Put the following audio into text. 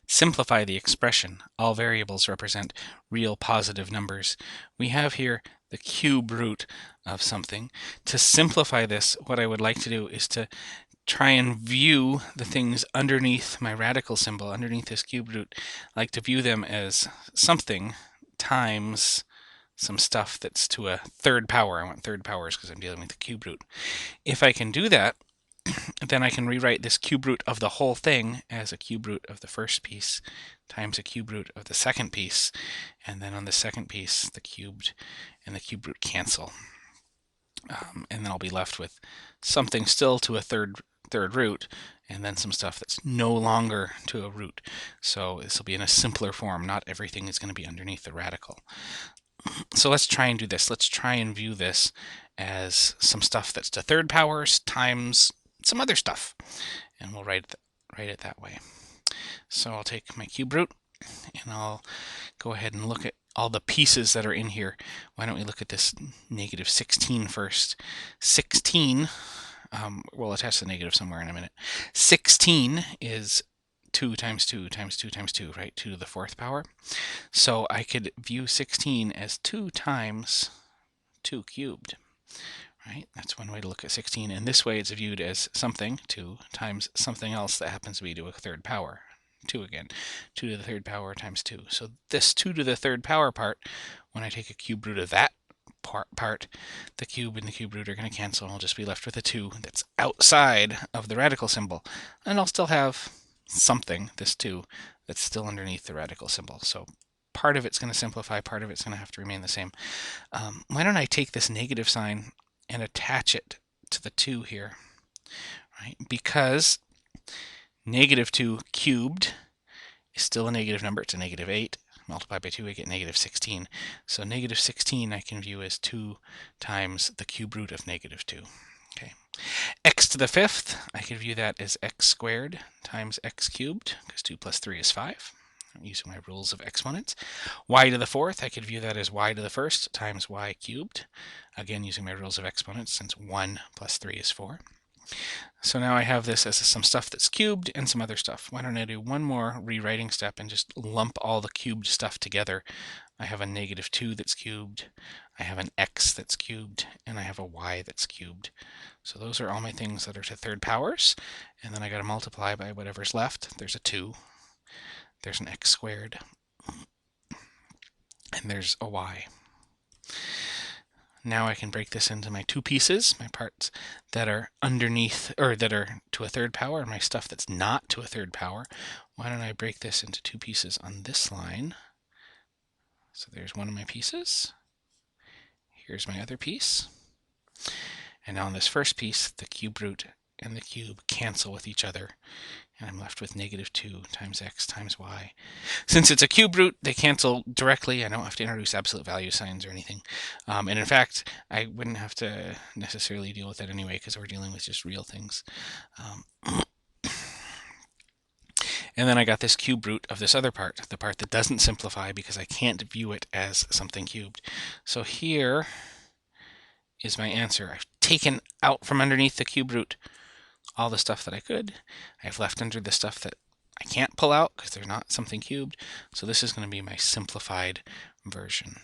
Simplify the expression. All variables represent real positive numbers. We have here the cube root of something. To simplify this, what I would like to do is to try and view the things underneath my radical symbol, underneath this cube root. I like to view them as something times some stuff that's to a third power. I want third powers because I'm dealing with the cube root. If I can do that, then I can rewrite this cube root of the whole thing as a cube root of the first piece times a cube root of the second piece. And then on the second piece, the cubed and the cube root cancel. And then I'll be left with something still to a third root, and then some stuff that's no longer to a root. So this will be in a simpler form. Not everything is going to be underneath the radical. So let's try and do this. Let's try and view this as some stuff that's to third powers times some other stuff. And we'll write it that way. So I'll take my cube root, and I'll go ahead and look at all the pieces that are in here. Why don't we look at this negative 16 first? 16, we'll attach the negative somewhere in a minute. 16 is 2 times 2 times 2 times 2, right? 2 to the fourth power. So I could view 16 as 2 times 2 cubed, right? That's one way to look at 16. And this way it's viewed as something, 2 times something else that happens to be to a third power. 2 again. 2 to the third power times 2. So this 2 to the third power part, when I take a cube root of that part, the cube and the cube root are going to cancel, and I'll just be left with a 2 that's outside of the radical symbol. And I'll still have something, this 2, that's still underneath the radical symbol. So part of it's going to simplify, part of it's going to have to remain the same. Why don't I take this negative sign and attach it to the 2 here, right? Because negative 2 cubed is still a negative number. It's a negative 8. Multiplied by 2, I get negative 16. So negative 16 I can view as 2 times the cube root of negative 2. Okay. X to the fifth, I can view that as x squared times x cubed, because 2 plus 3 is 5. I'm using my rules of exponents. Y to the fourth, I could view that as y to the first times y cubed. Again, using my rules of exponents, since 1 plus 3 is 4. So now I have this as some stuff that's cubed and some other stuff. Why don't I do one more rewriting step and just lump all the cubed stuff together? I have a negative 2 that's cubed, I have an x that's cubed, and I have a y that's cubed. So those are all my things that are to third powers, and then I got to multiply by whatever's left. There's a 2, there's an x squared, and there's a y. Now I can break this into my 2 pieces, my parts that are underneath, or that are to a third power, and my stuff that's not to a third power. Why don't I break this into 2 pieces on this line? So there's one of my pieces. Here's my other piece. And now on this first piece, the cube root and the cube cancel with each other, and I'm left with negative 2 times x times y. Since it's a cube root, they cancel directly. I don't have to introduce absolute value signs or anything. And in fact, I wouldn't have to necessarily deal with that anyway, because we're dealing with just real things. And then I got this cube root of this other part, the part that doesn't simplify because I can't view it as something cubed. So here is my answer. I've taken out from underneath the cube root all the stuff that I could. I've left under the stuff that I can't pull out because they're not something cubed. So this is going to be my simplified version.